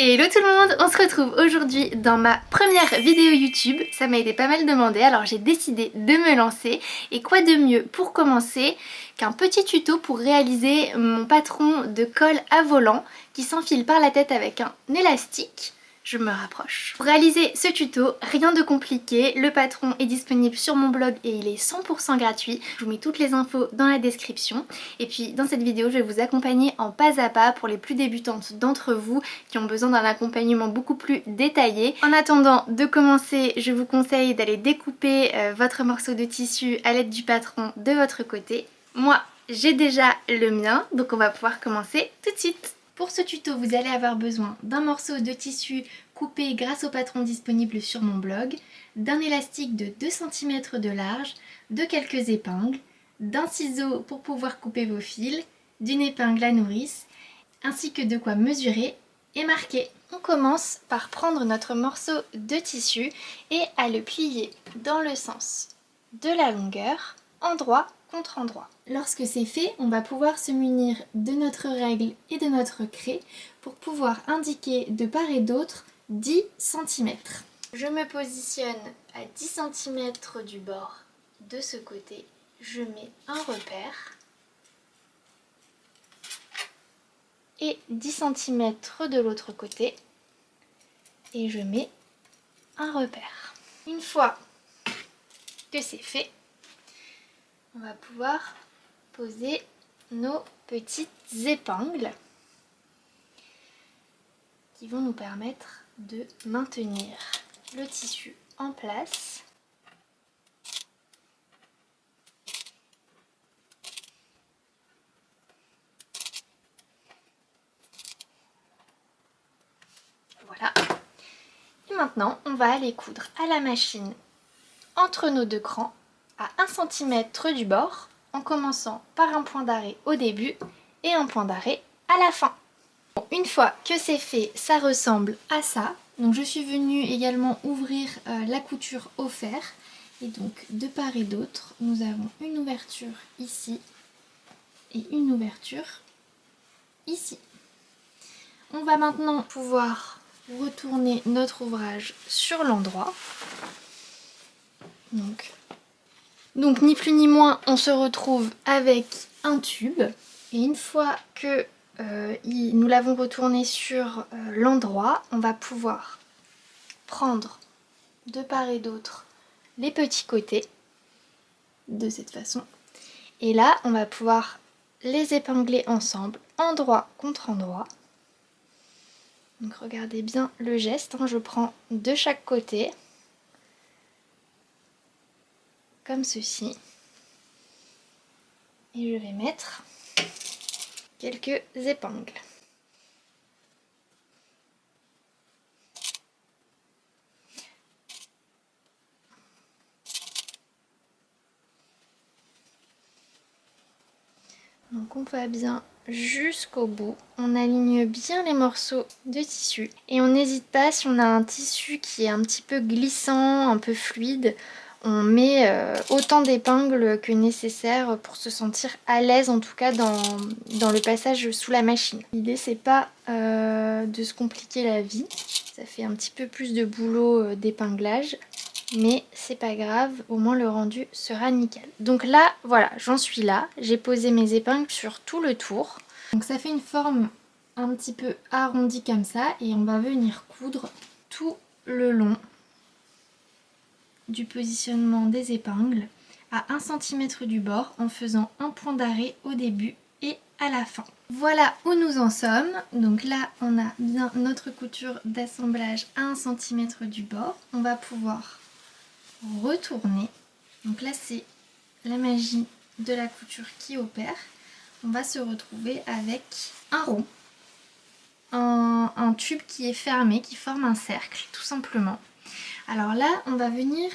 Hello tout le monde, on se retrouve aujourd'hui dans ma première vidéo YouTube. Ça m'a été pas mal demandé, alors j'ai décidé de me lancer. Et quoi de mieux pour commencer qu'un petit tuto pour réaliser mon patron de col à volant qui s'enfile par la tête avec un élastique. Je me rapproche. Pour réaliser ce tuto, rien de compliqué, le patron est disponible sur mon blog et il est 100% gratuit. Je vous mets toutes les infos dans la description. Et puis dans cette vidéo, je vais vous accompagner en pas à pas pour les plus débutantes d'entre vous qui ont besoin d'un accompagnement beaucoup plus détaillé. En attendant de commencer, je vous conseille d'aller découper votre morceau de tissu à l'aide du patron de votre côté. Moi, j'ai déjà le mien, donc on va pouvoir commencer tout de suite. Pour ce tuto, vous allez avoir besoin d'un morceau de tissu coupé grâce au patron disponible sur mon blog, d'un élastique de 2 cm de large, de quelques épingles, d'un ciseau pour pouvoir couper vos fils, d'une épingle à nourrice, ainsi que de quoi mesurer et marquer. On commence par prendre notre morceau de tissu et à le plier dans le sens de la longueur, endroit contre endroit. Lorsque c'est fait, on va pouvoir se munir de notre règle et de notre craie pour pouvoir indiquer de part et d'autre 10 cm. Je me positionne à 10 cm du bord de ce côté. Je mets un repère et 10 cm de l'autre côté et je mets un repère. Une fois que c'est fait, on va pouvoir poser nos petites épingles qui vont nous permettre de maintenir le tissu en place. Voilà. Et maintenant, on va aller coudre à la machine entre nos deux crans à 1 cm du bord, en commençant par un point d'arrêt au début et un point d'arrêt à la fin. Bon, une fois que c'est fait, ça ressemble à ça. Donc je suis venue également ouvrir la couture au fer. Et donc de part et d'autre, nous avons une ouverture ici et une ouverture ici. On va maintenant pouvoir retourner notre ouvrage sur l'endroit. Donc ni plus ni moins, on se retrouve avec un tube. Et une fois que nous l'avons retourné sur l'endroit, on va pouvoir prendre de part et d'autre les petits côtés de cette façon. Et là, on va pouvoir les épingler ensemble, endroit contre endroit. Donc regardez bien le geste, hein, je prends de chaque côté, comme ceci. Et je vais mettre quelques épingles. Donc on va bien jusqu'au bout, on aligne bien les morceaux de tissu et on n'hésite pas, si on a un tissu qui est un petit peu glissant, un peu fluide, on met autant d'épingles que nécessaire pour se sentir à l'aise, en tout cas dans le passage sous la machine. L'idée c'est pas de se compliquer la vie, ça fait un petit peu plus de boulot d'épinglage. Mais c'est pas grave, au moins le rendu sera nickel. Donc là, voilà, j'en suis là. J'ai posé mes épingles sur tout le tour. Donc ça fait une forme un petit peu arrondie comme ça. Et on va venir coudre tout le long du positionnement des épingles à 1 cm du bord en faisant un point d'arrêt au début et à la fin. Voilà où nous en sommes. Donc là, on a bien notre couture d'assemblage à 1 cm du bord. On va pouvoir retourner. Donc là c'est la magie de la couture qui opère. On va se retrouver avec un rond, un tube qui est fermé, qui forme un cercle tout simplement. Alors là on va venir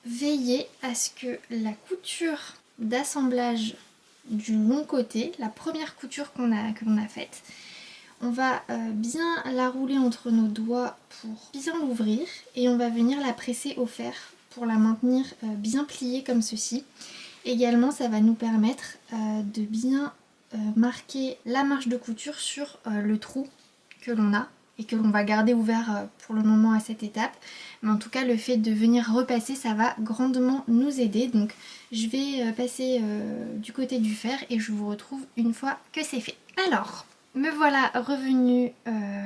veiller à ce que la couture d'assemblage du long côté, la première couture que l'on a faite, on va bien la rouler entre nos doigts pour bien l'ouvrir et on va venir la presser au fer pour la maintenir bien pliée comme ceci. Également ça va nous permettre de bien marquer la marge de couture sur le trou que l'on a et que l'on va garder ouvert pour le moment à cette étape. Mais en tout cas, le fait de venir repasser, ça va grandement nous aider. Donc je vais passer du côté du fer et je vous retrouve une fois que c'est fait. Alors, me voilà revenue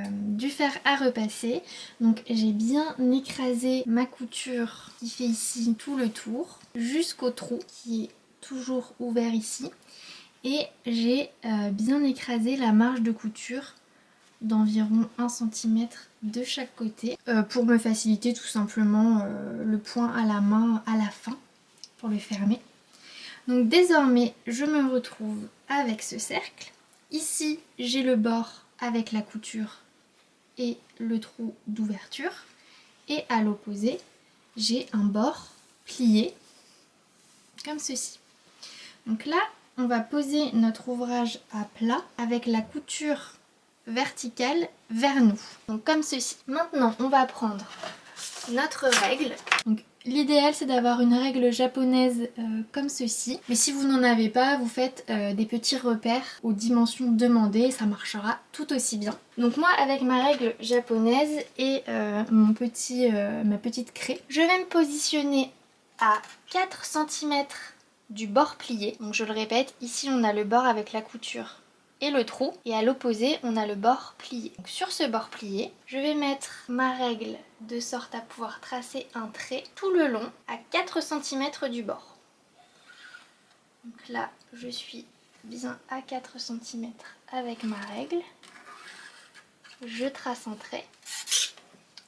du fer à repasser. Donc j'ai bien écrasé ma couture qui fait ici tout le tour jusqu'au trou qui est toujours ouvert ici. Et j'ai bien écrasé la marge de couture d'environ 1 cm de chaque côté pour me faciliter tout simplement le point à la main à la fin pour le fermer. Donc désormais je me retrouve avec ce cercle. Ici j'ai le bord avec la couture et le trou d'ouverture et à l'opposé j'ai un bord plié comme ceci. Donc là on va poser notre ouvrage à plat avec la couture verticale vers nous. Donc comme ceci. Maintenant on va prendre notre règle. Donc l'idéal c'est d'avoir une règle japonaise comme ceci. Mais si vous n'en avez pas, vous faites des petits repères aux dimensions demandées, ça marchera tout aussi bien. Donc moi avec ma règle japonaise et ma petite craie, je vais me positionner à 4 cm du bord plié. Donc je le répète, ici on a le bord avec la couture et le trou, et à l'opposé on a le bord plié. Donc sur ce bord plié, je vais mettre ma règle de sorte à pouvoir tracer un trait tout le long à 4 cm du bord. Donc là je suis bien à 4 cm avec ma règle, je trace un trait,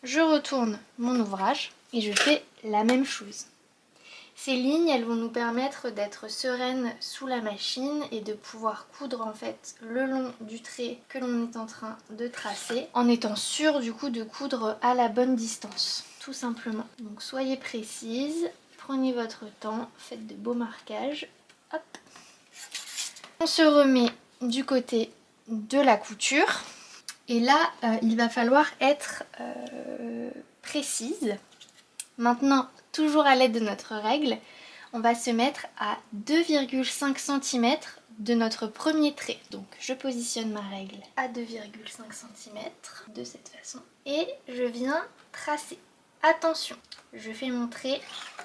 je retourne mon ouvrage et je fais la même chose. Ces lignes, elles vont nous permettre d'être sereines sous la machine et de pouvoir coudre en fait le long du trait que l'on est en train de tracer en étant sûr du coup de coudre à la bonne distance, tout simplement. Donc soyez précise, prenez votre temps, faites de beaux marquages. Hop. On se remet du côté de la couture et là il va falloir être précise. Maintenant, toujours à l'aide de notre règle, on va se mettre à 2,5 cm de notre premier trait. Donc je positionne ma règle à 2,5 cm de cette façon et je viens tracer. Attention, je fais mon trait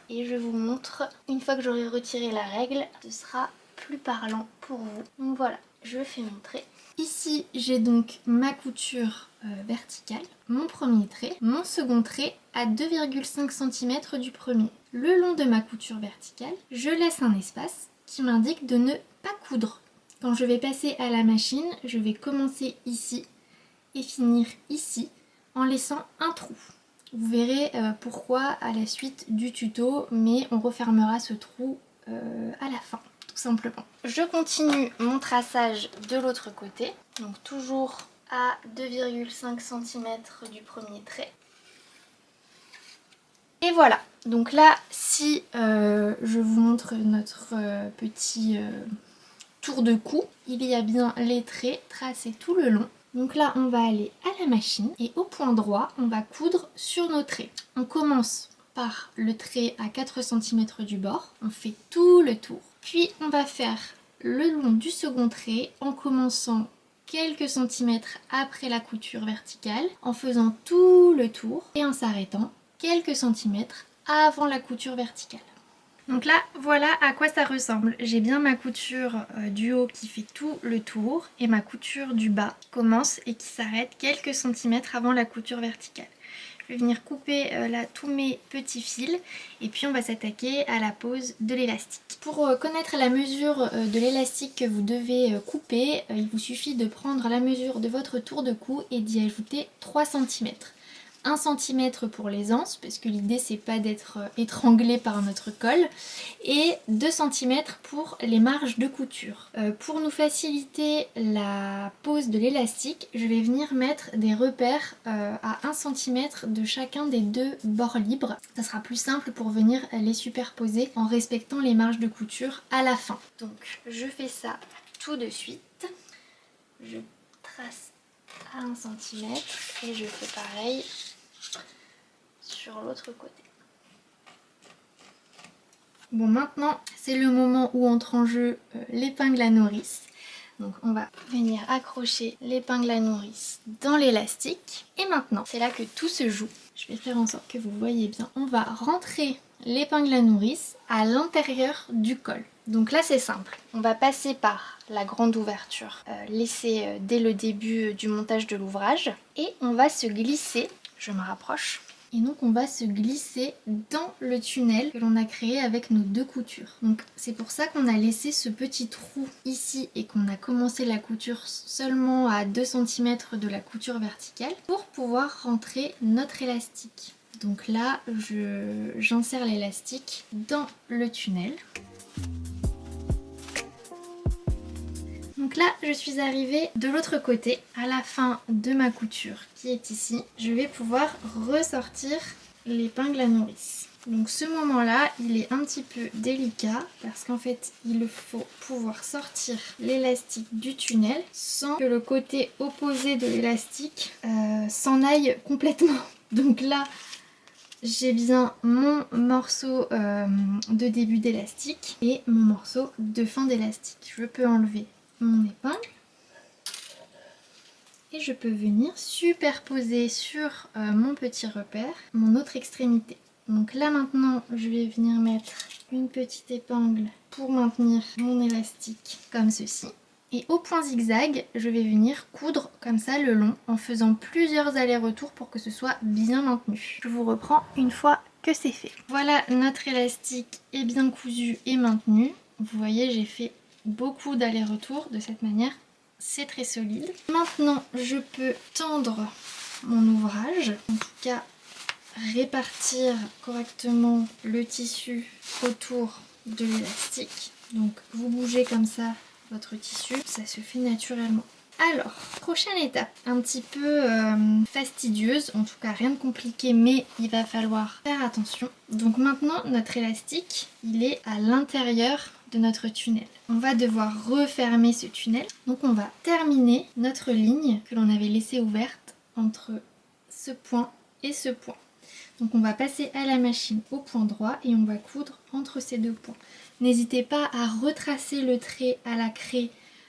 et je vous montre, une fois que j'aurai retiré la règle, ce sera plus parlant pour vous. Donc voilà, je fais mon trait. Ici, j'ai donc ma couture verticale, mon premier trait, mon second trait à 2,5 cm du premier. Le long de ma couture verticale, je laisse un espace qui m'indique de ne pas coudre. Quand je vais passer à la machine, je vais commencer ici et finir ici en laissant un trou. Vous verrez pourquoi à la suite du tuto, mais on refermera ce trou à la fin. Simplement. Je continue mon traçage de l'autre côté, donc toujours à 2,5 cm du premier trait. Et voilà, donc là si je vous montre notre petit tour de cou, il y a bien les traits tracés tout le long. Donc là on va aller à la machine et au point droit on va coudre sur nos traits. On commence par le trait à 4 cm du bord, on fait tout le tour. Puis on va faire le long du second trait en commençant quelques centimètres après la couture verticale, en faisant tout le tour et en s'arrêtant quelques centimètres avant la couture verticale. Donc là, voilà à quoi ça ressemble. J'ai bien ma couture du haut qui fait tout le tour et ma couture du bas qui commence et qui s'arrête quelques centimètres avant la couture verticale. Je vais venir couper là tous mes petits fils et puis on va s'attaquer à la pose de l'élastique. Pour connaître la mesure de l'élastique que vous devez couper, il vous suffit de prendre la mesure de votre tour de cou et d'y ajouter 3 cm. 1 cm pour les anses, parce que l'idée c'est pas d'être étranglé par notre colle, et 2 cm pour les marges de couture. Pour nous faciliter la pose de l'élastique, je vais venir mettre des repères à 1 cm de chacun des deux bords libres. Ça sera plus simple pour venir les superposer en respectant les marges de couture à la fin. Donc je fais ça tout de suite. Je trace à 1 cm et je fais pareil sur l'autre côté. Bon, maintenant c'est le moment où entre en jeu l'épingle à nourrice. Donc on va venir accrocher l'épingle à nourrice dans l'élastique. Et maintenant, c'est là que tout se joue. Je vais faire en sorte que vous voyez bien. On va rentrer l'épingle à nourrice à l'intérieur du col. Donc là c'est simple, on va passer par la grande ouverture laissée dès le début du montage de l'ouvrage et on va se glisser, je me rapproche, et donc on va se glisser dans le tunnel que l'on a créé avec nos 2 coutures. Donc c'est pour ça qu'on a laissé ce petit trou ici et qu'on a commencé la couture seulement à 2 cm de la couture verticale pour pouvoir rentrer notre élastique. Donc là, j'insère l'élastique dans le tunnel. Donc là, je suis arrivée de l'autre côté, à la fin de ma couture qui est ici. Je vais pouvoir ressortir l'épingle à nourrice. Donc ce moment-là, il est un petit peu délicat parce qu'en fait, il faut pouvoir sortir l'élastique du tunnel sans que le côté opposé de l'élastique s'en aille complètement. Donc là, j'ai bien mon morceau de début d'élastique et mon morceau de fin d'élastique. Je peux enlever mon épingle et je peux venir superposer sur mon petit repère mon autre extrémité. Donc là maintenant je vais venir mettre une petite épingle pour maintenir mon élastique comme ceci. Et au point zigzag, je vais venir coudre comme ça le long en faisant plusieurs allers-retours pour que ce soit bien maintenu. Je vous reprends une fois que c'est fait. Voilà, notre élastique est bien cousu et maintenu. Vous voyez, j'ai fait beaucoup d'allers-retours de cette manière. C'est très solide. Maintenant, je peux tendre mon ouvrage. En tout cas, répartir correctement le tissu autour de l'élastique. Donc, vous bougez comme ça votre tissu, ça se fait naturellement. Alors, prochaine étape, un petit peu fastidieuse, en tout cas rien de compliqué, mais il va falloir faire attention. Donc maintenant, notre élastique, il est à l'intérieur de notre tunnel. On va devoir refermer ce tunnel. Donc on va terminer notre ligne que l'on avait laissée ouverte entre ce point et ce point. Donc on va passer à la machine au point droit et on va coudre entre ces 2 points. N'hésitez pas à retracer le trait à la craie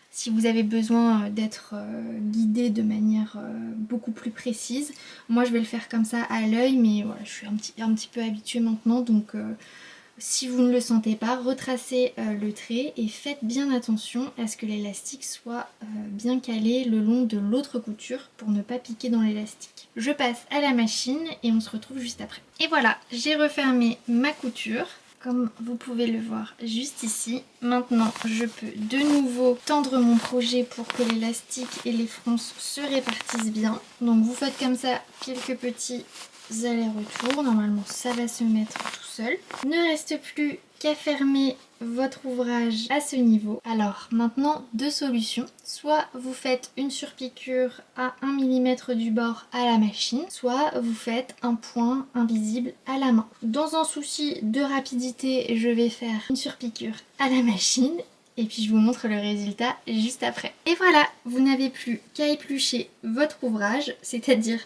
si vous avez besoin d'être guidé de manière beaucoup plus précise. Moi je vais le faire comme ça à l'œil, mais voilà, je suis un petit peu habituée maintenant, donc si vous ne le sentez pas, retracez le trait et faites bien attention à ce que l'élastique soit bien calé le long de l'autre couture pour ne pas piquer dans l'élastique. Je passe à la machine et on se retrouve juste après. Et voilà, j'ai refermé ma couture. Comme vous pouvez le voir juste ici. Maintenant, je peux de nouveau tendre mon projet pour que l'élastique et les fronces se répartissent bien. Donc vous faites comme ça quelques petits allers-retours. Normalement, ça va se mettre tout seul. Il ne reste plus qu'à fermer votre ouvrage à ce niveau. Alors maintenant, 2 solutions. Soit vous faites une surpiqûre à 1 mm du bord à la machine, soit vous faites un point invisible à la main. Dans un souci de rapidité, je vais faire une surpiqûre à la machine et puis je vous montre le résultat juste après. Et voilà, vous n'avez plus qu'à éplucher votre ouvrage, c'est-à-dire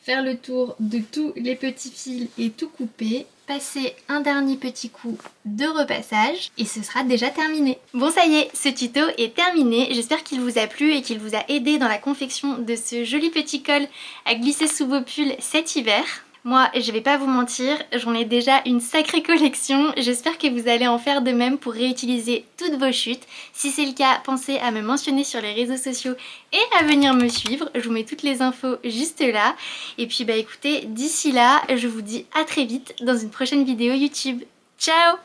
faire le tour de tous les petits fils et tout couper, passer un dernier petit coup de repassage et ce sera déjà terminé. Bon, ça y est, ce tuto est terminé. J'espère qu'il vous a plu et qu'il vous a aidé dans la confection de ce joli petit col à glisser sous vos pulls cet hiver. Moi, je vais pas vous mentir, j'en ai déjà une sacrée collection. J'espère que vous allez en faire de même pour réutiliser toutes vos chutes. Si c'est le cas, pensez à me mentionner sur les réseaux sociaux et à venir me suivre. Je vous mets toutes les infos juste là. Et puis bah écoutez, d'ici là, je vous dis à très vite dans une prochaine vidéo YouTube. Ciao!